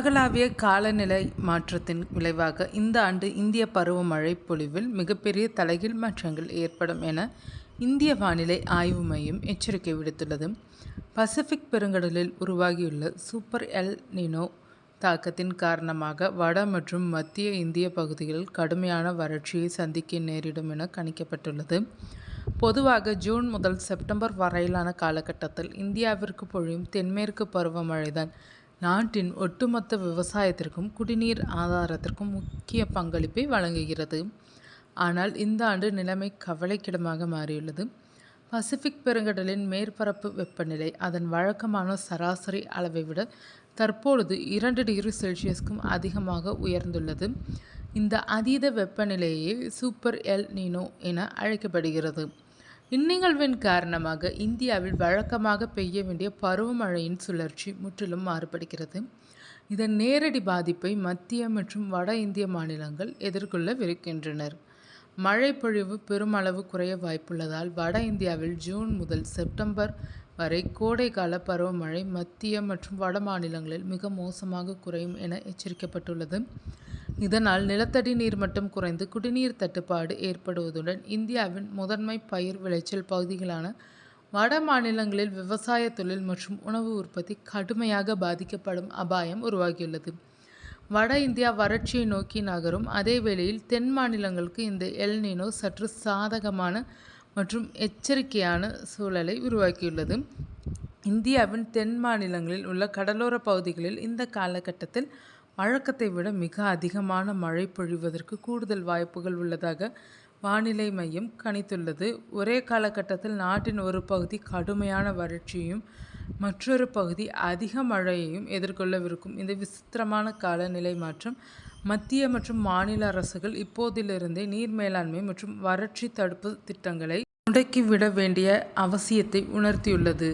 உலகளாவிய காலநிலை மாற்றத்தின் விளைவாக இந்த ஆண்டு இந்திய பருவமழை பொழிவில் மிகப்பெரிய தலைகீழ் மாற்றங்கள் ஏற்படும் என இந்திய வானிலை ஆய்வு மையம் எச்சரிக்கை விடுத்துள்ளது. பசிபிக் பெருங்கடலில் உருவாகியுள்ள சூப்பர் எல் நினோ தாக்கத்தின் காரணமாக வட மற்றும் மத்திய இந்திய பகுதிகளில் கடுமையான வறட்சியை சந்திக்க நேரிடும் என கணிக்கப்பட்டுள்ளது. பொதுவாக ஜூன் முதல் செப்டம்பர் வரையிலான காலகட்டத்தில் இந்தியாவிற்கு பொழியும் தென்மேற்கு பருவமழைதான் நாட்டின் ஒட்டுமொத்த விவசாயத்திற்கும் குடிநீர் ஆதாரத்திற்கும் முக்கிய பங்களிப்பை வழங்குகிறது. ஆனால் இந்த ஆண்டு நிலைமை கவலைக்கிடமாக மாறியுள்ளது. பசிபிக் பெருங்கடலின் மேற்பரப்பு வெப்பநிலை அதன் வழக்கமான சராசரி அளவை விட தற்பொழுது 2 டிகிரி செல்சியஸ்க்கும் அதிகமாக உயர்ந்துள்ளது. இந்த அதீத வெப்பநிலையே சூப்பர் எல் நீனோ என அழைக்கப்படுகிறது. இந்நிகழ்வின் காரணமாக இந்தியாவில் வழக்கமாக பெய்ய வேண்டிய பருவமழையின் சுழற்சி முற்றிலும் மாறுபடுகிறது. இதன் நேரடி பாதிப்பை மத்திய மற்றும் வட இந்திய மாநிலங்கள் எதிர்கொள்ளவிருக்கின்றனர். மழை பொழிவு பெருமளவு குறைய வாய்ப்புள்ளதால் வட இந்தியாவில் ஜூன் முதல் செப்டம்பர் வரை கோடைக்கால பருவமழை மத்திய மற்றும் வட மாநிலங்களில் மிக மோசமாக குறையும் என எச்சரிக்கப்பட்டுள்ளது. இதனால் நிலத்தடி நீர்மட்டம் குறைந்து குடிநீர் தட்டுப்பாடு ஏற்படுவதுடன் இந்தியாவின் முதன்மை பயிர் விளைச்சல் பகுதிகளான வட மாநிலங்களில் விவசாய தொழில் மற்றும் உணவு உற்பத்தி கடுமையாக பாதிக்கப்படும் அபாயம் உருவாகியுள்ளது. வட இந்தியா வறட்சியை நோக்கி நகரும் அதே வேளையில் தென் மாநிலங்களுக்கு இந்த எல் நீனோ சற்று சாதகமான மற்றும் எச்சரிக்கையான சூழலை உருவாக்கியுள்ளது. இந்தியாவின் தென் மாநிலங்களில் உள்ள கடலோர பகுதிகளில் இந்த காலகட்டத்தில் வழக்கத்தை விட மிக அதிகமான மழை பொழிவதற்கு கூடுதல் வாய்ப்புகள் உள்ளதாக வானிலை மையம் கணித்துள்ளது. ஒரே காலகட்டத்தில் நாட்டின் ஒரு பகுதி கடுமையான வறட்சியையும் மற்றொரு பகுதி அதிக மழையையும் எதிர்கொள்ளவிருக்கும் இந்த விசித்திரமான காலநிலை மாற்றம் மத்திய மற்றும் மாநில அரசுகள் இப்போதிலிருந்தே நீர் மேலாண்மை மற்றும் வறட்சி தடுப்பு திட்டங்களை முடக்கிவிட வேண்டிய அவசியத்தை உணர்த்தியுள்ளது.